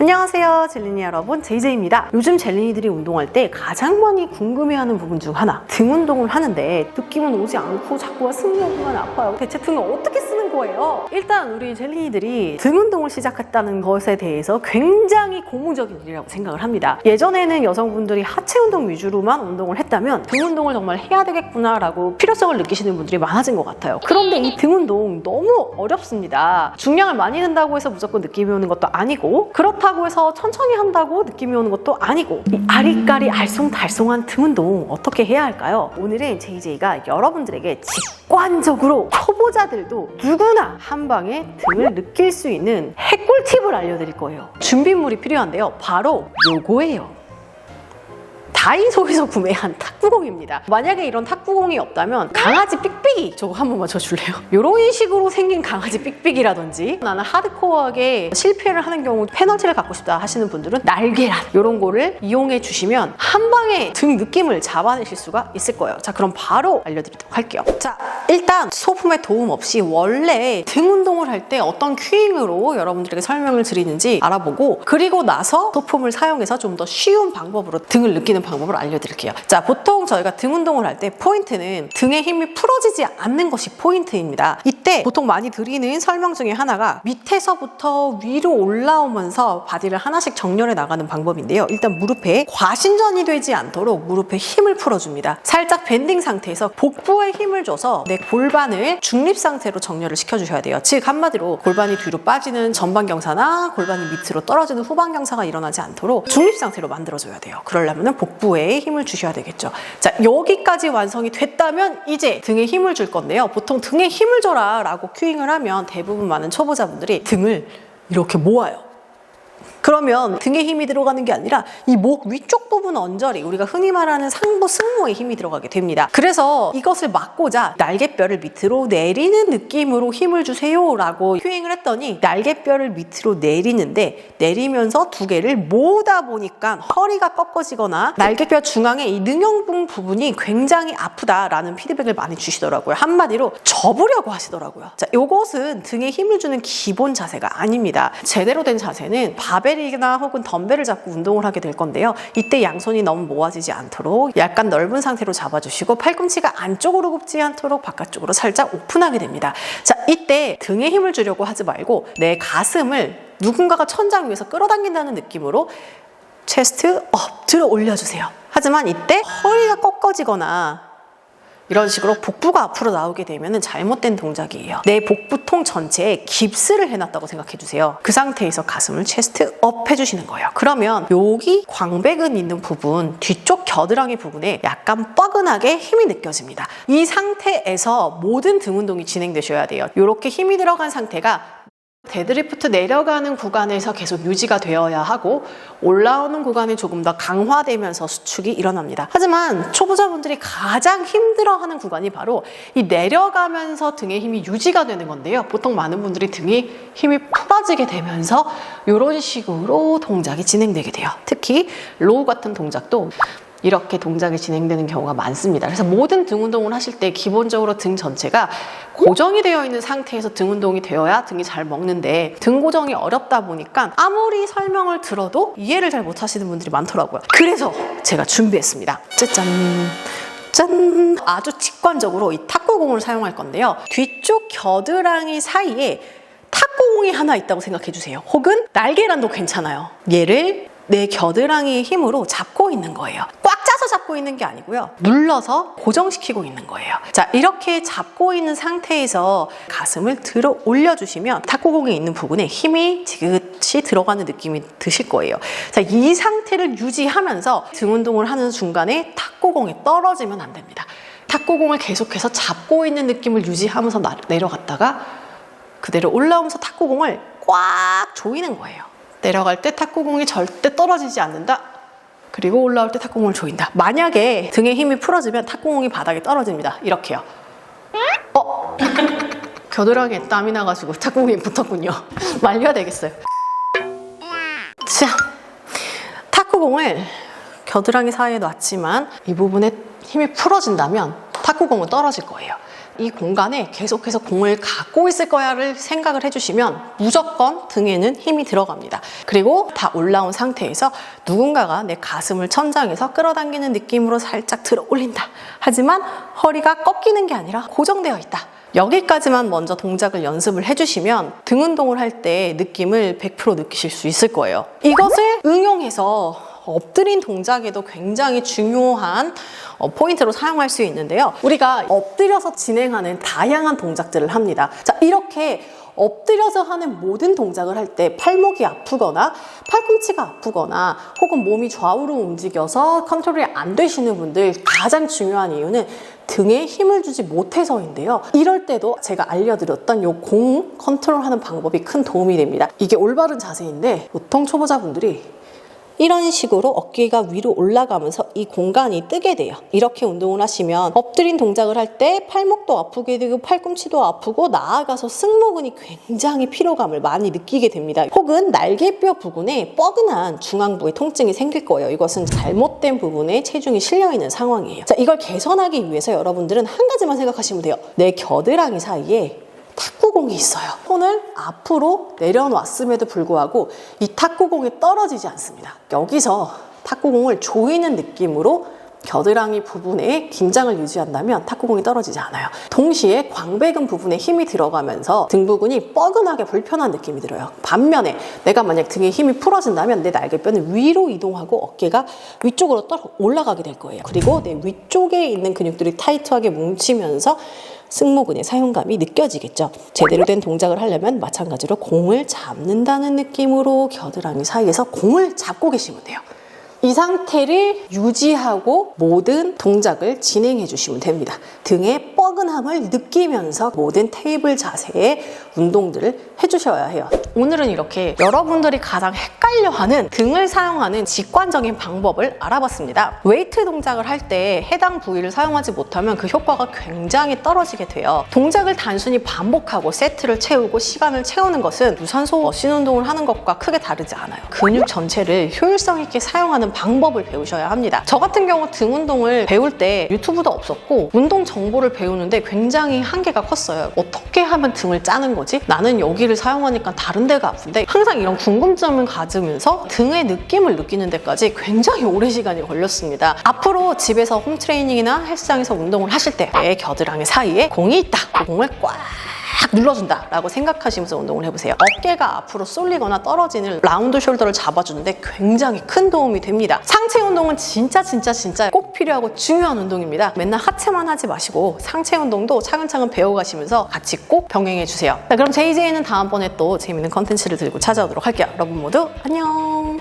안녕하세요, 젤린이 여러분, 제이제이입니다. 요즘 젤린이들이 운동할 때 가장 많이 궁금해하는 부분 중 하나, 등 운동을 하는데 느낌은 오지 않고 자꾸 승모근만 아파요. 대체 등을 어떻게 쓰는 거예요? 일단 우리 젤린이들이 등 운동을 시작했다는 것에 대해서 굉장히 고무적인 일이라고 생각을 합니다. 예전에는 여성분들이 하체 운동 위주로만 운동을 했다면 등 운동을 정말 해야 되겠구나라고 필요성을 느끼시는 분들이 많아진 것 같아요. 그런데 이 등 운동 너무 어렵습니다. 중량을 많이 든다고 해서 무조건 느낌이 오는 것도 아니고, 그렇다고 해서 천천히 한다고 느낌이 오는 것도 아니고, 이 아리까리 알쏭달쏭한 등 운동 어떻게 해야 할까요? 오늘은 제이제이가 여러분들에게 직관적으로 초보자들도 누구나 한 방에 등을 느낄 수 있는 핵꿀팁을 알려드릴 거예요. 준비물이 필요한데요, 바로 요거예요. 다이소에서 구매한 탁구공입니다. 만약에 이런 탁구공이 없다면 강아지 삑삑이 저거 한 번만 쳐줄래요? 이런 식으로 생긴 강아지 삑삑이라든지, 나는 하드코어하게 실패를 하는 경우 페널티를 갖고 싶다 하시는 분들은 날계란, 이런 거를 이용해 주시면 한 방에 등 느낌을 잡아내실 수가 있을 거예요. 자, 그럼 바로 알려드리도록 할게요. 자, 일단 소품의 도움 없이 원래 등 운동을 할 때 어떤 큐잉으로 여러분들에게 설명을 드리는지 알아보고, 그리고 나서 소품을 사용해서 좀 더 쉬운 방법으로 등을 느끼는 방법을 알려드릴게요. 자, 보통 저희가 등 운동을 할 때 포인트는 등의 힘이 풀어지지 않는 것이 포인트입니다. 이때 보통 많이 드리는 설명 중에 하나가 밑에서부터 위로 올라오면서 바디를 하나씩 정렬해 나가는 방법인데요. 일단 무릎에 과신전이 되지 않도록 무릎에 힘을 풀어줍니다. 살짝 밴딩 상태에서 복부에 힘을 줘서 내 골반을 중립 상태로 정렬을 시켜주셔야 돼요. 즉 한마디로 골반이 뒤로 빠지는 전방 경사나 골반이 밑으로 떨어지는 후방 경사가 일어나지 않도록 중립 상태로 만들어줘야 돼요. 그러려면 복부에 힘을 주셔야 되겠죠. 자, 여기까지 완성이 됐다면 이제 등에 힘을 줄 건데요. 보통 등에 힘을 줘라 라고 큐잉을 하면 대부분 많은 초보자분들이 등을 이렇게 모아요. 그러면 등에 힘이 들어가는 게 아니라 이 목 위쪽 부분 언저리, 우리가 흔히 말하는 상부 승모에 힘이 들어가게 됩니다. 그래서 이것을 막고자 날개뼈를 밑으로 내리는 느낌으로 힘을 주세요 라고 큐잉을 했더니, 날개뼈를 밑으로 내리는데 내리면서 두 개를 모으다 보니까 허리가 꺾어지거나 날개뼈 중앙의 이 능형부 부분이 굉장히 아프다라는 피드백을 많이 주시더라고요. 한마디로 접으려고 하시더라고요. 자, 이것은 등에 힘을 주는 기본 자세가 아닙니다. 제대로 된 자세는 바벨이나 혹은 덤벨을 잡고 운동을 하게 될 건데요. 이때 양손이 너무 모아지지 않도록 약간 넓은 상태로 잡아주시고, 팔꿈치가 안쪽으로 굽지 않도록 바깥쪽으로 살짝 오픈하게 됩니다. 자, 이때 등에 힘을 주려고 하지 말고 내 가슴을 누군가가 천장 위에서 끌어당긴다는 느낌으로 체스트 업 들어 올려주세요. 하지만 이때 허리가 꺾어지거나 이런 식으로 복부가 앞으로 나오게 되면 잘못된 동작이에요. 내 복부통 전체에 깁스를 해놨다고 생각해 주세요. 그 상태에서 가슴을 체스트 업 해주시는 거예요. 그러면 여기 광배근 있는 부분, 뒤쪽 겨드랑이 부분에 약간 뻐근하게 힘이 느껴집니다. 이 상태에서 모든 등 운동이 진행되셔야 돼요. 이렇게 힘이 들어간 상태가 데드리프트 내려가는 구간에서 계속 유지가 되어야 하고, 올라오는 구간이 조금 더 강화되면서 수축이 일어납니다. 하지만 초보자분들이 가장 힘들어하는 구간이 바로 이 내려가면서 등의 힘이 유지가 되는 건데요. 보통 많은 분들이 등에 힘이 풀어지게 되면서 이런 식으로 동작이 진행되게 돼요. 특히 로우 같은 동작도 이렇게 동작이 진행되는 경우가 많습니다. 그래서 모든 등 운동을 하실 때 기본적으로 등 전체가 고정이 되어 있는 상태에서 등 운동이 되어야 등이 잘 먹는데, 등 고정이 어렵다 보니까 아무리 설명을 들어도 이해를 잘 못하시는 분들이 많더라고요. 그래서 제가 준비했습니다. 짜잔! 짠! 아주 직관적으로 이 탁구공을 사용할 건데요. 뒤쪽 겨드랑이 사이에 탁구공이 하나 있다고 생각해 주세요. 혹은 날계란도 괜찮아요. 얘를 내 겨드랑이의 힘으로 잡고 있는 거예요. 꽉 짜서 잡고 있는 게 아니고요. 눌러서 고정시키고 있는 거예요. 자, 이렇게 잡고 있는 상태에서 가슴을 들어 올려주시면 탁구공에 있는 부분에 힘이 지그시 들어가는 느낌이 드실 거예요. 자, 이 상태를 유지하면서 등 운동을 하는 중간에 탁구공에 떨어지면 안 됩니다. 탁구공을 계속해서 잡고 있는 느낌을 유지하면서 내려갔다가 그대로 올라오면서 탁구공을 꽉 조이는 거예요. 내려갈 때 탁구공이 절대 떨어지지 않는다. 그리고 올라올 때 탁구공을 조인다. 만약에 등에 힘이 풀어지면 탁구공이 바닥에 떨어집니다. 이렇게요. 겨드랑이에 땀이 나가지고 탁구공이 붙었군요. 말려야 되겠어요. 자, 탁구공을 겨드랑이 사이에 놨지만 이 부분에 힘이 풀어진다면 탁구공은 떨어질 거예요. 이 공간에 계속해서 공을 갖고 있을 거야를 생각을 해주시면 무조건 등에는 힘이 들어갑니다. 그리고 다 올라온 상태에서 누군가가 내 가슴을 천장에서 끌어당기는 느낌으로 살짝 들어 올린다. 하지만 허리가 꺾이는 게 아니라 고정되어 있다. 여기까지만 먼저 동작을 연습을 해주시면 등 운동을 할 때 느낌을 100% 느끼실 수 있을 거예요. 이것을 응용해서 엎드린 동작에도 굉장히 중요한 포인트로 사용할 수 있는데요. 우리가 엎드려서 진행하는 다양한 동작들을 합니다. 자, 이렇게 엎드려서 하는 모든 동작을 할 때 팔목이 아프거나 팔꿈치가 아프거나 혹은 몸이 좌우로 움직여서 컨트롤이 안 되시는 분들 가장 중요한 이유는 등에 힘을 주지 못해서인데요. 이럴 때도 제가 알려드렸던 이 공 컨트롤하는 방법이 큰 도움이 됩니다. 이게 올바른 자세인데 보통 초보자분들이 이런 식으로 어깨가 위로 올라가면서 이 공간이 뜨게 돼요. 이렇게 운동을 하시면 엎드린 동작을 할 때 팔목도 아프게 되고 팔꿈치도 아프고 나아가서 승모근이 굉장히 피로감을 많이 느끼게 됩니다. 혹은 날개뼈 부분에 뻐근한 중앙부에 통증이 생길 거예요. 이것은 잘못된 부분에 체중이 실려있는 상황이에요. 자, 이걸 개선하기 위해서 여러분들은 한 가지만 생각하시면 돼요. 내 겨드랑이 사이에 탁구공이 있어요. 손을 앞으로 내려놨음에도 불구하고 이 탁구공이 떨어지지 않습니다. 여기서 탁구공을 조이는 느낌으로 겨드랑이 부분에 긴장을 유지한다면 탁구공이 떨어지지 않아요. 동시에 광배근 부분에 힘이 들어가면서 등 부분이 뻐근하게 불편한 느낌이 들어요. 반면에 내가 만약 등에 힘이 풀어진다면 내 날개뼈는 위로 이동하고 어깨가 위쪽으로 올라가게 될 거예요. 그리고 내 위쪽에 있는 근육들이 타이트하게 뭉치면서 승모근의 사용감이 느껴지겠죠. 제대로 된 동작을 하려면 마찬가지로 공을 잡는다는 느낌으로 겨드랑이 사이에서 공을 잡고 계시면 돼요. 이 상태를 유지하고 모든 동작을 진행해 주시면 됩니다. 등의 뻐근함을 느끼면서 모든 테이블 자세의 운동들을 해주셔야 해요. 오늘은 이렇게 여러분들이 가장 헷갈려하는 등을 사용하는 직관적인 방법을 알아봤습니다. 웨이트 동작을 할 때 해당 부위를 사용하지 못하면 그 효과가 굉장히 떨어지게 돼요. 동작을 단순히 반복하고 세트를 채우고 시간을 채우는 것은 유산소 머신 운동을 하는 것과 크게 다르지 않아요. 근육 전체를 효율성 있게 사용하는 방법을 배우셔야 합니다. 저 같은 경우 등 운동을 배울 때 유튜브도 없었고 운동 정보를 배우는데 굉장히 한계가 컸어요. 어떻게 하면 등을 짜는 거지? 나는 여기를 사용하니까 다른 데가 아픈데 항상 이런 궁금점을 가지면서 등의 느낌을 느끼는 데까지 굉장히 오랜 시간이 걸렸습니다. 앞으로 집에서 홈트레이닝이나 헬스장에서 운동을 하실 때 내 겨드랑이 사이에 공이 있다. 그 공을 꽉 눌러준다 라고 생각하시면서 운동을 해보세요. 어깨가 앞으로 쏠리거나 떨어지는 라운드 숄더를 잡아주는데 굉장히 큰 도움이 됩니다. 상체 운동은 진짜 꼭 필요하고 중요한 운동입니다. 맨날 하체만 하지 마시고 상체 운동도 차근차근 배워가시면서 같이 꼭 병행해주세요. 자, 그럼 JJ는 다음번에 또 재밌는 컨텐츠를 들고 찾아오도록 할게요. 여러분 모두 안녕.